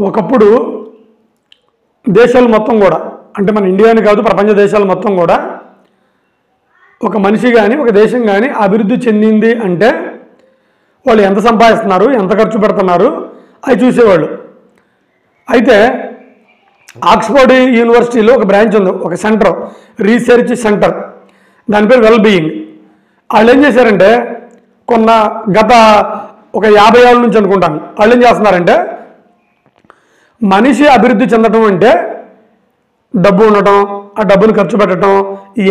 ఒకప్పుడు దేశాలు మొత్తం కూడా, అంటే మన ఇండియాని కాదు ప్రపంచ దేశాలు మొత్తం కూడా, ఒక మనిషి కానీ ఒక దేశం కానీ అభివృద్ధి చెందింది అంటే వాళ్ళు ఎంత సంపాదిస్తున్నారు, ఎంత ఖర్చు పెడుతున్నారు అవి చూసేవాళ్ళు. అయితే ఆక్స్ఫర్డ్ యూనివర్సిటీలో ఒక బ్రాంచ్ ఉంది, ఒక సెంటర్, రీసెర్చ్ సెంటర్, దాని పేరు వెల్ బీయింగ్. వాళ్ళు ఏం చేశారంటే గత ఒక 50 ఏళ్ళ నుంచి అనుకుంటాను, వాళ్ళు ఏం చేస్తున్నారంటే మనిషి అభివృద్ధి చెందడం అంటే డబ్బు ఉండటం, ఆ డబ్బును ఖర్చు పెట్టడం,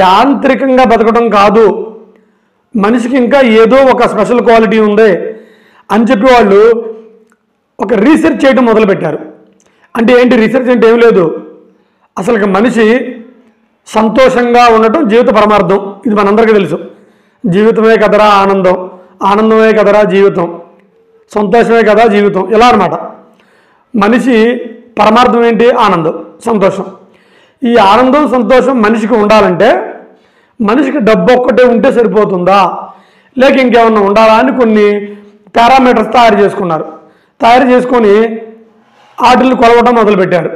యాంత్రికంగా బతకడం కాదు, మనిషికి ఇంకా ఏదో ఒక స్పెషల్ క్వాలిటీ ఉంది అని చెప్పి వాళ్ళు ఒక రీసెర్చ్ చేయడం మొదలుపెట్టారు. అంటే ఏంటి రీసెర్చ్ అంటే ఏం లేదు, అసలు మనిషి సంతోషంగా ఉండటం జీవిత పరమార్థం. ఇది మనందరికీ తెలుసు. జీవితమే కదరా ఆనందం, ఆనందమే కదరా జీవితం, సంతోషమే కదా జీవితం, ఇలా అన్నమాట. మనిషి పరమార్థం ఏంటి? ఆనందం, సంతోషం. ఈ ఆనందం సంతోషం మనిషికి ఉండాలంటే మనిషికి డబ్బు ఒక్కటే ఉంటే సరిపోతుందా, లేక ఇంకేమన్నా ఉండాలా అని కొన్ని పారామీటర్స్ తయారు చేసుకున్నారు. తయారు చేసుకొని వాటిని కొలవడం మొదలుపెట్టారు.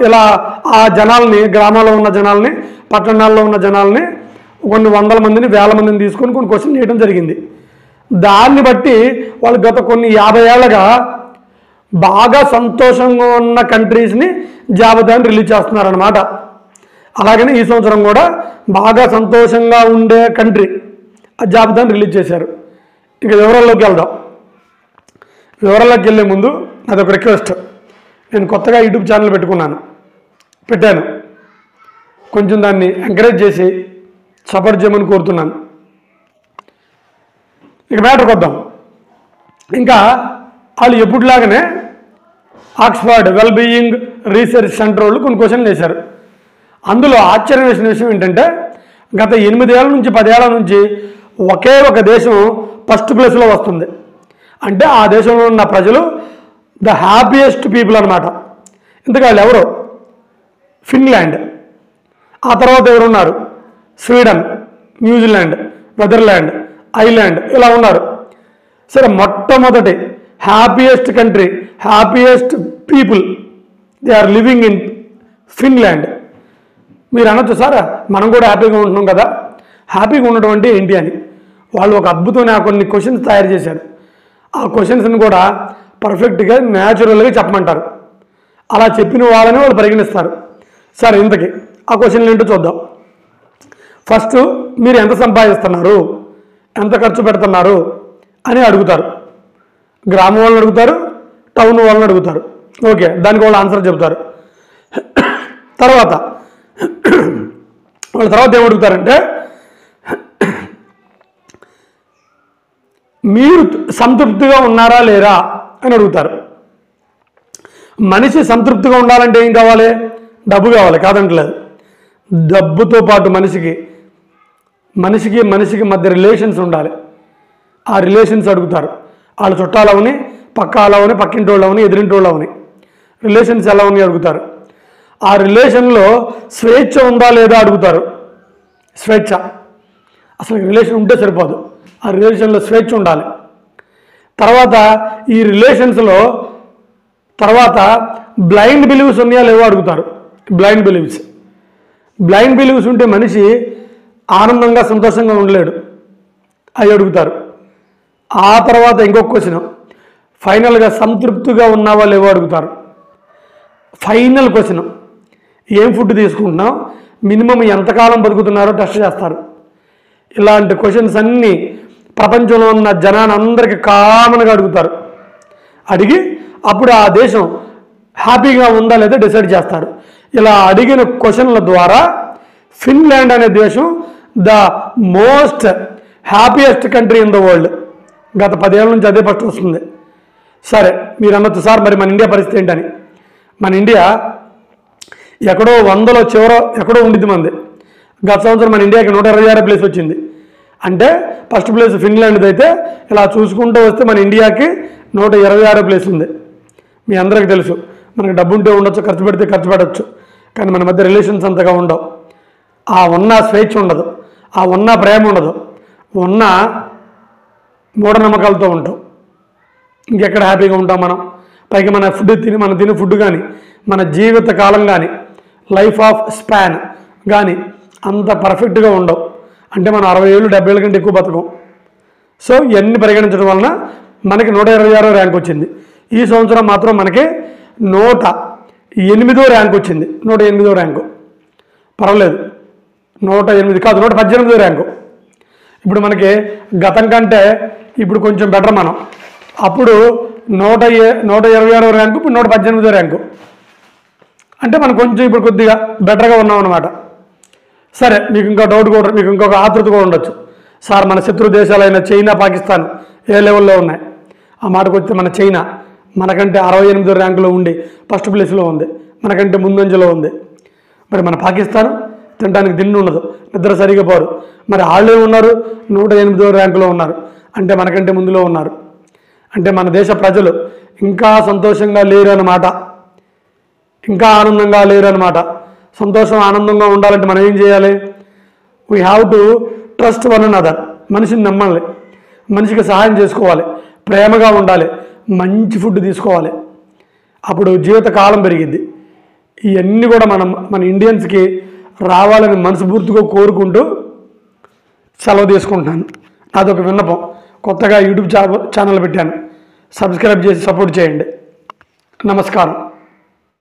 ఇలా ఆ జనాల్ని, గ్రామాల్లో ఉన్న జనాల్ని, పట్టణాల్లో ఉన్న జనాల్ని, కొన్ని 100 మందిని 1000 మందిని తీసుకొని కొన్ని క్వశ్చన్ చేయడం జరిగింది. దాన్ని బట్టి వాళ్ళు గత కొన్ని 50 ఏళ్ళగా బాగా సంతోషంగా ఉన్న కంట్రీస్ని జాబితాని రిలీజ్ చేస్తున్నారన్నమాట. అలాగనే ఈ సంవత్సరం కూడా బాగా సంతోషంగా ఉండే కంట్రీ ఆ జాబితాని రిలీజ్ చేశారు. ఇక వివరాల్లోకి వెళ్దాం. వివరాల్లోకి వెళ్ళే ముందు అదొక రిక్వెస్ట్. నేను కొత్తగా యూట్యూబ్ ఛానల్ పెట్టాను, కొంచెం దాన్ని ఎంకరేజ్ చేసి సపోర్ట్ చేయమని కోరుతున్నాను. ఇక మ్యాటర్కి వద్దాం. ఇంకా వాళ్ళు ఎప్పుడులాగానే Oxford well being research centre వాళ్ళు కొన్ని క్వశ్చన్లు వేశారు. అందులో ఆశ్చర్యం వేసిన విషయం ఏంటంటే గత 8 ఏళ్ళ నుంచి 10 ఏళ్ల నుంచి ఒకే ఒక దేశం ఫస్ట్ ప్లేస్లో వస్తుంది. అంటే ఆ దేశంలో ఉన్న ప్రజలు ద హ్యాపీయెస్ట్ పీపుల్ అనమాట. ఇంతకు వాళ్ళు ఎవరు? ఫిన్లాండ్. ఆ తర్వాత ఎవరున్నారు? స్వీడన్, న్యూజిలాండ్, నెదర్లాండ్, ఐర్లాండ్, ఇలా ఉన్నారు. సరే, మొట్టమొదటి happiest country, happiest people they are living in Finland. మీరు అనొచ్చు, సార్ మనం కూడా హ్యాపీగా ఉంటున్నాం కదా, హ్యాపీగా ఉండడం అంటే ఏంటి అని. వాళ్ళు ఒక అద్భుతమైన కొన్ని క్వశ్చన్స్ తయారు చేశారు. ఆ క్వశ్చన్స్ని కూడా పర్ఫెక్ట్గా న్యాచురల్గా చెప్పమంటారు. అలా చెప్పిన వాళ్ళని వాళ్ళు పరిగణిస్తారు. సరే, ఇంతకీ ఆ క్వశ్చన్లు ఏంటో చూద్దాం. ఫస్ట్, మీరు ఎంత సంపాదిస్తున్నారు, ఎంత ఖర్చు పెడుతున్నారు అని అడుగుతారు. గ్రామం వాళ్ళని అడుగుతారు, టౌన్ వాళ్ళని అడుగుతారు. ఓకే, దానికి వాళ్ళు ఆన్సర్ చెబుతారు. తర్వాత ఏం అడుగుతారంటే మీరు సంతృప్తిగా ఉన్నారా లేరా అని అడుగుతారు. మనిషి సంతృప్తిగా ఉండాలంటే ఏం కావాలి? డబ్బు కావాలి, కాదంటలేదు. డబ్బుతో పాటు మనిషికి మధ్య రిలేషన్స్ ఉండాలి. ఆ రిలేషన్స్ అడుగుతారు. వాళ్ళ చుట్టాలవని, పక్కాలవని, పక్కింటి వాళ్ళవని, ఎదురింటి వాళ్ళవని రిలేషన్స్ ఎలా ఉన్నాయి అడుగుతారు. ఆ రిలేషన్లో స్వేచ్ఛ ఉందా లేదా అడుగుతారు. స్వేచ్ఛ, అసలు రిలేషన్ ఉంటే సరిపోదు, ఆ రిలేషన్లో స్వేచ్ఛ ఉండాలి. తర్వాత ఈ రిలేషన్స్లో బ్లైండ్ బిలీవ్స్ ఉన్నాయా లేవో అడుగుతారు. బ్లైండ్ బిలీవ్స్ ఉంటే మనిషి ఆనందంగా సంతోషంగా ఉండలేడు, అవి అడుగుతారు. ఆ తర్వాత ఇంకొక క్వశ్చన్, ఫైనల్గా సంతృప్తిగా ఉన్నావా లేవో అడుగుతారు. ఫైనల్ క్వశ్చన్, ఏం ఫుడ్ తీసుకుంటున్నాం, మినిమం ఎంతకాలం బతుకుతున్నారో టెస్ట్ చేస్తారు. ఇలాంటి క్వశ్చన్స్ అన్నీ ప్రపంచంలో ఉన్న జనానందరికీ కామన్గా అడుగుతారు. అడిగి అప్పుడు ఆ దేశం హ్యాపీగా ఉందా లేదా డిసైడ్ చేస్తారు. ఇలా అడిగిన క్వశ్చన్ల ద్వారా ఫిన్లాండ్ అనే దేశం the most happiest country in the world. గత 10 ఏళ్ళ నుంచి అదే ఫస్ట్ వస్తుంది. సరే, మీరు అనొచ్చు, సార్ మరి మన ఇండియా పరిస్థితి ఏంటని. మన ఇండియా ఎక్కడో 100లో ఎక్కడో ఉండిద్ది మంది. గత సంవత్సరం మన ఇండియాకి 126 ప్లేస్ వచ్చింది. అంటే ఫస్ట్ ప్లేస్ ఫిన్లాండ్ది అయితే ఇలా చూసుకుంటూ వస్తే మన ఇండియాకి 126 ప్లేస్ ఉంది. మీ అందరికీ తెలుసు, మనకి డబ్బు ఉంటే ఉండొచ్చు, ఖర్చు పెడితే ఖర్చు పెట్టచ్చు, కానీ మన మధ్య రిలేషన్స్ అంతగా ఉండవు. ఆ ఉన్న స్వేచ్ఛ ఉండదు, ఆ ఉన్న ప్రేమ ఉండదు, ఉన్న మూఢనమ్మకాలతో ఉంటాం. ఇంకెక్కడ హ్యాపీగా ఉంటాం మనం? పైగా మనం తినే ఫుడ్ కానీ మన జీవిత కాలం కానీ లైఫ్ ఆఫ్ స్పాన్ కానీ అంత పర్ఫెక్ట్గా ఉండవు. అంటే మనం 60 ఏళ్ళు 70 ఏళ్ళ కంటే ఎక్కువ బతకం. సో ఇవన్నీ పరిగణించడం వలన మనకి 126వ ర్యాంక్ వచ్చింది. ఈ సంవత్సరం మాత్రం మనకి 108వ ర్యాంక్ వచ్చింది. 108వ ర్యాంకు పర్వాలేదు. 108 కాదు, 118వ ర్యాంకు. ఇప్పుడు మనకి గతం కంటే ఇప్పుడు కొంచెం బెటర్. మనం అప్పుడు 126వ ర్యాంకు, ఇప్పుడు 118వ ర్యాంకు. అంటే మనం కొంచెం ఇప్పుడు కొద్దిగా బెటర్గా ఉన్నాం అన్నమాట. సరే, మీకు ఇంకా డౌట్ కూడా, మీకు ఇంకొక ఆతృత కూడా ఉండొచ్చు. సార్, మన శత్రు దేశాలైన చైనా, పాకిస్తాన్ ఏ లెవెల్లో ఉన్నాయి? ఆ మాటకు వస్తే మన చైనా మనకంటే 68వ ర్యాంకులో ఉండి ఫస్ట్ ప్లేస్లో ఉంది, మనకంటే ముందంజలో ఉంది. మరి మన పాకిస్తాన్ తినడానికి తిండి ఉండదు, నిద్ర సరిగా పోరు. మరి వాళ్ళే ఉన్నారు 108వ ర్యాంకులో ఉన్నారు, అంటే మనకంటే ముందులో ఉన్నారు. అంటే మన దేశ ప్రజలు ఇంకా సంతోషంగా లేరు అన్నమాట, ఇంకా ఆనందంగా లేరు అన్నమాట. సంతోషం ఆనందంగా ఉండాలంటే మనం ఏం చేయాలి? We have to trust one another. మనిషిని నమ్మాలి, మనిషికి సహాయం చేసుకోవాలి, ప్రేమగా ఉండాలి, మంచి ఫుడ్ తీసుకోవాలి. అప్పుడు జీవితకాలం పెరిగిద్ది. ఇవన్నీ కూడా మన ఇండియన్స్కి రావాలని మనస్ఫూర్తిగా కోరుకుంటూ సెలవు తీసుకుంటున్నాను. నాదొక విన్నపం, కొత్తగా యూట్యూబ్ ఛానల్ పెట్టాను, సబ్స్క్రైబ్ చేసి సపోర్ట్ చేయండి. నమస్కారం.